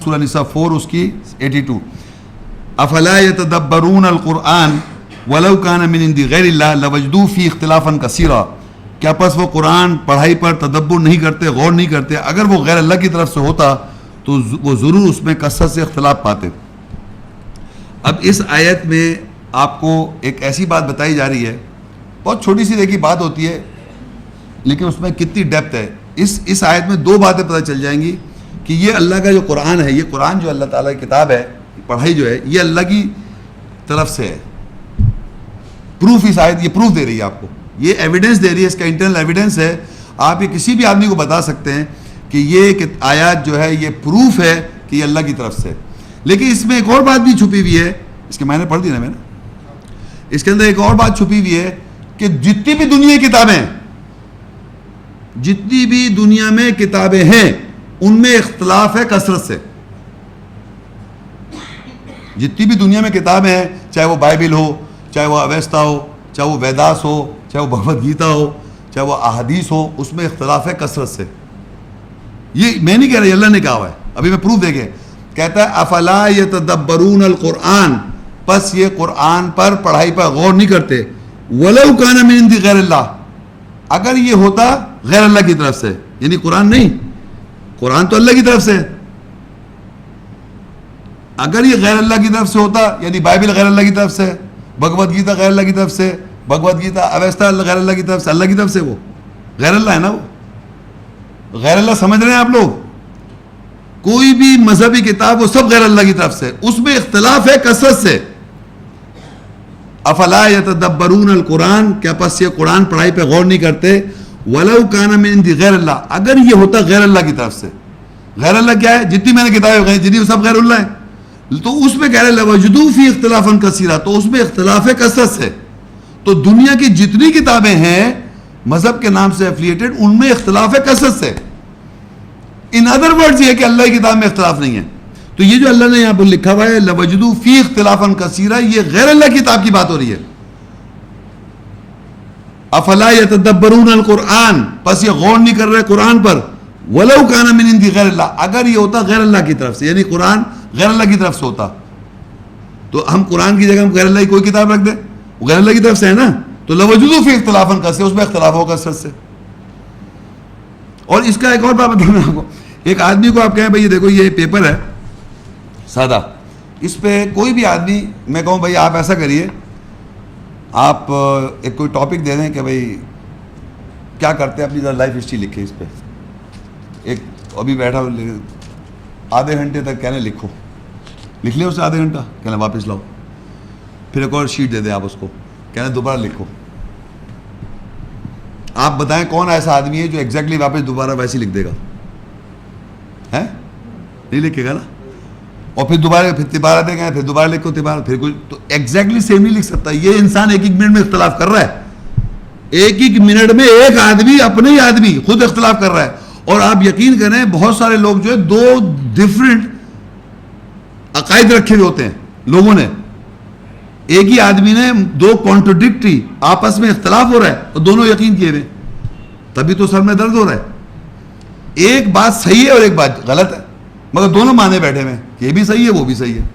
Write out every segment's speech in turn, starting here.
سورہ نساء 4 اس کی 82. افلا یتدبرون القرآن ولو کان من عند غیر اللہ لوجدوا فیہ اختلافا کثیرا. کیا پس وہ قرآن پڑھائی پر تدبر نہیں کرتے, غور نہیں کرتے؟ اگر وہ غیر اللہ کی طرف سے ہوتا تو وہ ضرور اس میں کثرت سے اختلاف پاتے. اب اس آیت میں آپ کو ایک ایسی بات بتائی جا رہی ہے, بہت چھوٹی سی دیکھی بات ہوتی ہے لیکن اس میں کتنی ڈیپتھ ہے. اس آیت میں دو باتیں پتہ چل جائیں گی کہ یہ اللہ کا جو قرآن ہے, یہ قرآن جو اللہ تعالیٰ کی کتاب ہے, پڑھائی جو ہے, یہ اللہ کی طرف سے ہے. پروف اس آیت, یہ پروف دے رہی ہے آپ کو, یہ ایویڈنس دے رہی ہے, اس کا انٹرنل ایویڈنس ہے. آپ یہ کسی بھی آدمی کو بتا سکتے ہیں کہ یہ آیات جو ہے یہ پروف ہے کہ یہ اللہ کی طرف سے. لیکن اس میں ایک اور بات بھی چھپی ہوئی ہے, اس کے معنی پڑھ دی نا میں نے, اس کے اندر ایک اور بات چھپی ہوئی ہے کہ جتنی بھی دنیا کی کتابیں, جتنی بھی دنیا میں کتابیں ہیں ان میں اختلاف ہے کثرت سے. جتنی بھی دنیا میں کتابیں ہیں, چاہے وہ بائبل ہو, چاہے وہ اویستا ہو, چاہے وہ ویداس ہو, چاہے وہ بھگوت گیتا ہو, چاہے وہ احادیث ہو, اس میں اختلاف ہے کثرت سے. یہ میں نہیں کہہ رہا, اللہ نے کہا ہوا ہے. ابھی میں پروف دیکھیں, کہتا ہے افلا یتدبرون القرآن, پس یہ قرآن پر پڑھائی پر غور نہیں کرتے. ولو کان من عند غیر اللہ, اگر یہ ہوتا غیر اللہ کی طرف سے, یعنی قرآن نہیں, قرآن تو اللہ کی طرف سے, اگر یہ غیر اللہ کی طرف سے ہوتا, یعنی بائبل غیر اللہ کی طرف سے, بھگوت گیتا غیر اللہ کی طرف سے, بھگوت گیتا اویستا غیر اللہ کی طرف سے, اللہ کی طرف سے, وہ غیر اللہ ہے نا, وہ غیر اللہ سمجھ رہے ہیں آپ لوگ. کوئی بھی مذہبی کتاب وہ سب غیر اللہ کی طرف سے, اس میں اختلاف ہے کثرت سے. افلا یتدبرون القرآن, کیا پس یہ قرآن پڑھائی پہ غور نہیں کرتے؟ ولو کان من عند غیر اللہ, اگر یہ ہوتا غیر اللہ کی طرف سے. غیر اللہ کیا ہے؟ جتنی میں نے کتابیں گئی جتنی سب غیر اللہ ہیں, تو اس میں کہہ رہے لوجدوا فی اختلافا کثیرا, تو اس میں اختلاف ہے کثرت سے. تو دنیا کی جتنی کتابیں ہیں مذہب کے نام سے ایفلیٹڈ, ان میں اختلاف ہے کثرت سے. ان ادر ورڈز یہ کہ اللہ کی کتاب میں اختلاف نہیں ہے. تو یہ جو اللہ نے یہاں پر لکھا ہوا ہے لوجدوا فی اختلافا کثیرا, یہ غیر اللہ کی کتاب کی بات ہو رہی ہے. افلا یتدبرون القرآن, پس یہ غور نہیں کر رہے قرآن پر. ولو کان من عند غیر اللہ, اگر یہ ہوتا غیر اللہ کی طرف سے, یعنی قرآن غیر اللہ کی طرف سے ہوتا, تو ہم قرآن کی جگہ ہم غیر اللہ کی کوئی کتاب رکھ دیں, وہ غیر اللہ کی طرف سے ہے نا, تو لوجدوا فی اختلافا کثیرا, اس میں اختلاف ہوگا کثرت سے. اور اس کا ایک اور بات بتاؤں آپ کو, ایک آدمی کو آپ کہیں بھائی دیکھو یہ پیپر ہے سادہ, اس پہ کوئی بھی آدمی, میں کہوں بھائی آپ ایسا کریے, آپ ایک کوئی ٹاپک دے دیں کہ بھائی کیا کرتے ہیں, اپنی ذرا لائف ہسٹری لکھے اس پہ. ایک ابھی بیٹھا آدھے گھنٹے تک کہنے لکھو, لکھ لیں اسے آدھے گھنٹہ, کہنا واپس لاؤ, پھر ایک اور شیٹ دے دیں آپ اس کو, کہنا دوبارہ لکھو. آپ بتائیں کون ایسا آدمی ہے جو ایگزیکٹلی واپس دوبارہ ویسے لکھ دے گا؟ ہے نہیں لکھے گا نا. اور پھر دوبارہ دے گا, پھر دوبارہ لکھو, پھر کوئی تو ایگزیکٹلی سیم نہیں لکھ سکتا. یہ انسان ایک منٹ میں اختلاف کر رہا ہے, ایک منٹ میں ایک آدمی اپنے ہی آدمی خود اختلاف کر رہا ہے. اور آپ یقین کریں بہت سارے لوگ جو ہے دو ڈفرینٹ عقائد رکھے ہوئے ہوتے ہیں لوگوں نے, ایک ہی آدمی نے دو کانٹرڈکٹری آپس میں اختلاف ہو رہا ہے اور دونوں یقین کیے ہوئے, تبھی تو سر میں درد ہو رہا ہے. ایک بات صحیح ہے اور ایک بات غلط ہے, مگر دونوں مانے بیٹھے ہوئے, یہ بھی صحیح ہے وہ بھی صحیح ہے.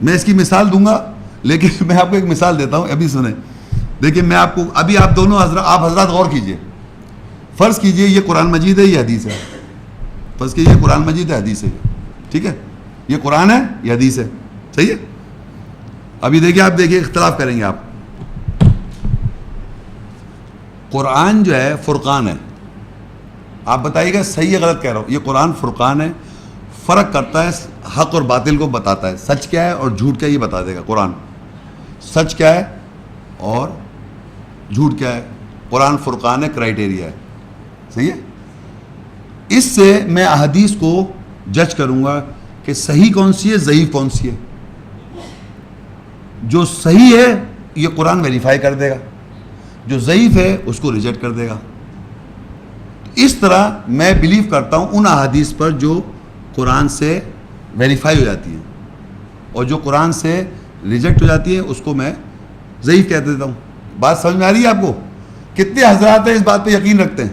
میں اس کی مثال دوں گا, لیکن میں آپ کو ایک مثال دیتا ہوں, ابھی سنیں. دیکھیں میں آپ کو ابھی آپ دونوں آپ حضرات غور کیجئے. فرض کیجئے یہ قرآن مجید ہے, یہ حدیث ہے. فرض کیجئے یہ قرآن مجید ہے, حدیث ہے, ٹھیک ہے, یہ قرآن ہے, یہ حدیث ہے, صحیح ہے. ابھی دیکھیں آپ دیکھیں اختلاف کریں گے آپ. قرآن جو ہے فرقان ہے, آپ بتائیے گا صحیح ہے غلط کہہ رہا ہوں. یہ قرآن فرقان ہے, فرق کرتا ہے, حق اور باطل کو بتاتا ہے, سچ کیا ہے اور جھوٹ کیا ہے یہ بتا دے گا قرآن. سچ کیا ہے اور جھوٹ کیا ہے, قرآن فرقان ہے, کرائٹیریا ہے, صحیح ہے. اس سے میں احادیث کو جج کروں گا کہ صحیح کون سی ہے, ضعیف کون سی ہے. جو صحیح ہے یہ قرآن ویریفائی کر دے گا, جو ضعیف ہے اس کو ریجیکٹ کر دے گا. اس طرح میں بلیو کرتا ہوں ان احادیث پر جو قرآن سے ویریفائی ہو جاتی ہیں, اور جو قرآن سے ریجیکٹ ہو جاتی ہیں اس کو میں ضعیف کہہ دیتا ہوں. بات سمجھ میں آ رہی ہے آپ کو؟ کتنے حضرات ہیں اس بات پہ یقین رکھتے ہیں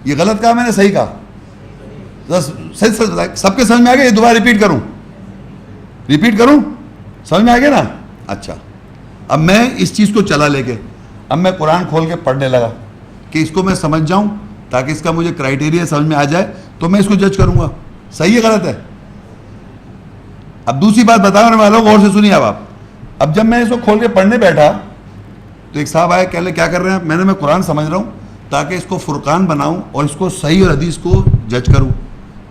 یہ غلط کہا میں نے, صحیح کہا؟ سب کے سمجھ میں آ گیا؟ یہ دوبارہ ریپیٹ کروں؟ سمجھ میں آ گیا نا؟ اچھا، اب میں اس چیز کو چلا لے کے اب میں قرآن کھول کے پڑھنے لگا کہ اس کو میں سمجھ جاؤں تاکہ اس کا مجھے کرائٹیریا سمجھ میں آ جائے تو میں اس کو جج کروں گا صحیح ہے غلط ہے. اب دوسری بات بتانے والا ہوں، غور سے سنیے اب جب میں اس کو کھول کے پڑھنے بیٹھا تو ایک صاحب آئے، کہہ لے کیا کر رہے ہیں؟ میں قرآن سمجھ رہا ہوں تاکہ اس کو فرقان بناؤں اور اس کو صحیح اور حدیث کو جج کروں.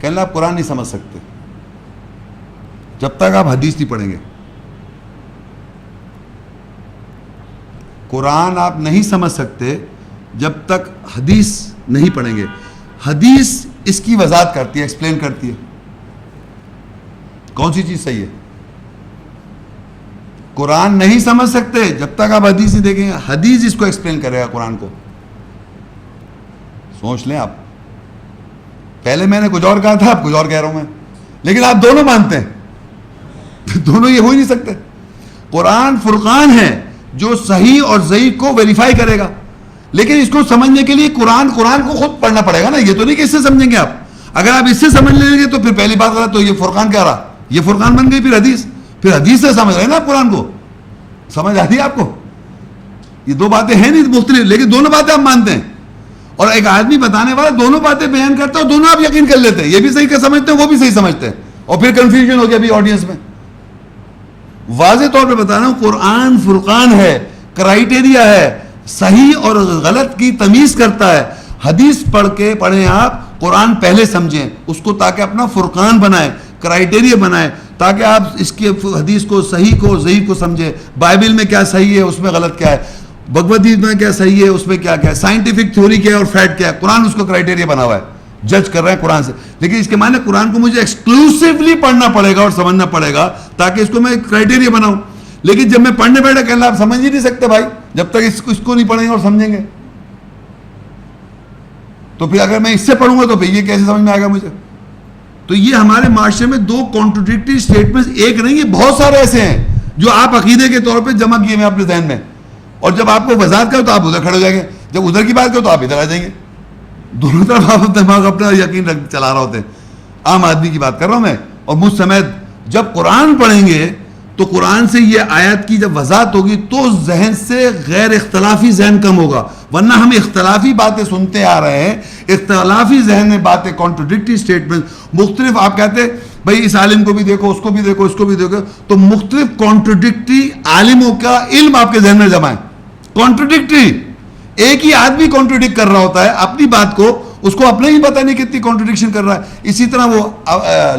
کہنے لگا آپ قرآن نہیں سمجھ سکتے جب تک آپ حدیث نہیں پڑھیں گے. قرآن آپ نہیں سمجھ سکتے جب تک حدیث نہیں پڑھیں گے. حدیث اس کی وضاحت کرتی ہے، ایکسپلین کرتی ہے کون سی چیز صحیح ہے. قرآن نہیں سمجھ سکتے جب تک آپ حدیث نہیں دیکھیں گے. حدیث اس کو ایکسپلین کرے گا قرآن کو. سوچ لیں آپ، پہلے میں نے کچھ اور کہا تھا، اب کچھ اور کہہ رہا ہوں میں، لیکن آپ دونوں مانتے ہیں دونوں یہ ہو ہی نہیں سکتے. قرآن فرقان ہے جو صحیح اور ضعیف کو ویریفائی کرے گا، لیکن اس کو سمجھنے کے لیے قرآن کو خود پڑھنا پڑے گا نا. یہ تو نہیں کہ اس سے سمجھیں گے آپ. اگر آپ اس سے سمجھ لیں گے تو پھر پہلی بات غلط. تو یہ فرقان کیا رہا؟ یہ فرقان بن گئی. پھر حدیث سے سمجھ رہے ہیں نا آپ قرآن کو. سمجھ آتی ہے آپ کو؟ یہ دو باتیں ہیں نہیں مختلف، لیکن دونوں باتیں آپ مانتے ہیں. اور ایک آدمی بتانے والا دونوں باتیں بیان کرتا ہے اور دونوں آپ یقین کر لیتے ہیں. یہ بھی صحیح کا سمجھتے ہیں، وہ بھی صحیح سمجھتے ہیں، اور پھر کنفیوژن ہو گیا ابھی آڈینس میں. واضح طور پہ بتا رہا ہوں، قرآن فرقان ہے، کرائٹیریا ہے، صحیح اور غلط کی تمیز کرتا ہے. حدیث پڑھیں آپ، قرآن پہلے سمجھیں اس کو تاکہ اپنا فرقان بنائیں، کرائٹیریا بنائیں، تاکہ آپ اس کے حدیث کو صحیح کو ضعیف کو سمجھیں. بائبل میں کیا صحیح ہے، اس میں غلط کیا ہے. بھگوت گیتا میں کیا صحیح ہے، اس میں کیا ہے. سائنٹیفک تھیوری کیا ہے اور فیکٹ کیا ہے. قرآن اس کو کرائٹیریا بنا ہوا ہے، جج کر رہے ہیں قرآن سے. لیکن اس کے معنی قرآن کو مجھے ایکسکلوسیولی پڑھنا پڑے گا اور سمجھنا پڑے گا تاکہ اس کو میں کرائٹیریا بناؤں. لیکن جب میں پڑھنے بیٹھا کہنا آپ سمجھ ہی نہیں سکتے بھائی جب تک اس کو نہیں پڑھیں گے اور سمجھیں گے. تو پھر اگر میں اس سے پڑھوں گا تو پھر یہ کیسے سمجھ میں آئے گا مجھے؟ تو یہ ہمارے معاشرے میں دو کانٹروڈکٹری سٹیٹمنٹس ایک نہیں ہے، بہت سارے ایسے ہیں جو آپ عقیدے کے طور پہ جمع کیے ہیں اپنے ذہن میں، اور جب آپ کو وضاحت کرو تو آپ ادھر کھڑے ہو جائیں گے، جب ادھر کی بات کرو تو آپ ادھر آ جائیں گے. دونوں طرف آپ دماغ اپنا یقین چلا رہے ہوتے ہیں. عام آدمی کی بات کر رہا ہوں میں، اور مجھ سمیت. جب قرآن پڑھیں گے تو قرآن سے یہ آیت کی جب وضاحت ہوگی تو ذہن سے غیر اختلافی ذہن کم ہوگا. ورنہ ہم اختلافی باتیں سنتے آ رہے ہیں، اختلافی ذہن میں باتیں، کانٹروڈکٹری سٹیٹمنٹ مختلف. آپ کہتے بھائی اس عالم کو بھی دیکھو، اس کو بھی دیکھو، اس کو بھی دیکھو، تو مختلف کانٹروڈکٹری عالموں کا علم آپ کے ذہن میں جمع ہے. کانٹروڈکٹری ایک ہی آدمی کانٹروڈکٹ کر رہا ہوتا ہے اپنی بات کو، اس کو اپنے ہی پتہ نہیں کتنی کانٹروڈکشن کر رہا ہے. اسی طرح وہ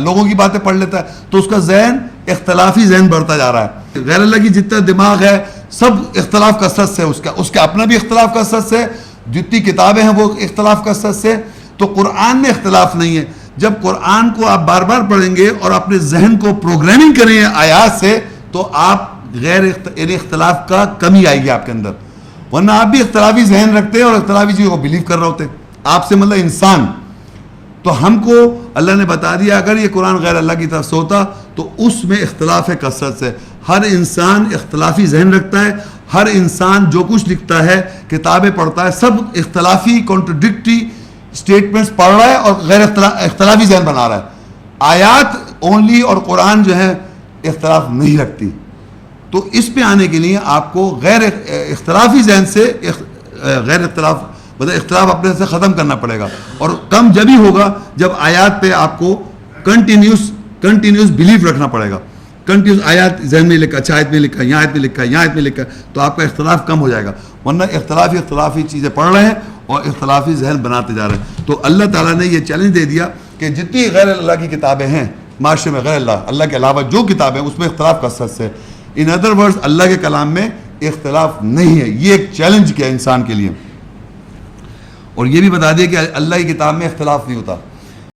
لوگوں کی باتیں پڑھ لیتا ہے تو اس کا ذہن اختلافی ذہن بڑھتا جا رہا ہے. غیر اللہ کی جتنا دماغ ہے سب اختلاف کثرت سے، اس کا اپنا بھی اختلاف کثرت سے، جتنی کتابیں ہیں وہ اختلاف کثرت سے. تو قرآن میں اختلاف نہیں ہے. جب قرآن کو آپ بار بار پڑھیں گے اور اپنے ذہن کو پروگرامنگ کریں گے آیات سے تو آپ غیر اختلاف کا کمی آئے گی آپ کے اندر. ورنہ آپ بھی اختلافی ذہن رکھتے ہیں اور اختلافی چیزوں کو بلیو کر رہے ہوتے ہیں. آپ سے مطلب انسان. تو ہم کو اللہ نے بتا دیا اگر یہ قرآن غیر اللہ کی طرف سے ہوتا تو اس میں اختلاف ہے کثرت سے. ہر انسان اختلافی ذہن رکھتا ہے. ہر انسان جو کچھ لکھتا ہے، کتابیں پڑھتا ہے، سب اختلافی کانٹروڈکٹری اسٹیٹمنٹس پڑھ رہا ہے اور غیر اختلافی ذہن بنا رہا ہے. آیات اونلی اور قرآن جو ہے اختلاف نہیں رکھتی. تو اس پہ آنے کے لیے آپ کو غیر اختلافی ذہن سے غیر اختلاف اپنے سے ختم کرنا پڑے گا. اور کم جب ہی ہوگا جب آیات پہ آپ کو کنٹینیوس بلیف رکھنا پڑے گا. کنٹینیوس آیات ذہن میں لکھا، اچھا آیت میں لکھا، یہاں آیت میں لکھا، یہاں آیت میں لکھا، تو آپ کا اختلاف کم ہو جائے گا. ورنہ اختلافی چیزیں پڑھ رہے ہیں اور اختلافی ذہن بناتے جا رہے ہیں. تو اللہ تعالیٰ نے یہ چیلنج دے دیا کہ جتنی غیر اللہ کی کتابیں ہیں معاشرے میں، غیر اللہ کے علاوہ جو کتابیں اس میں اختلاف کثرت سے. ان ادر ورڈز اللہ کے کلام میں اختلاف نہیں ہے. یہ ایک چیلنج کیا انسان کے لیے. اور یہ بھی بتا دیا کہ اللہ کی کتاب میں اختلاف نہیں ہوتا.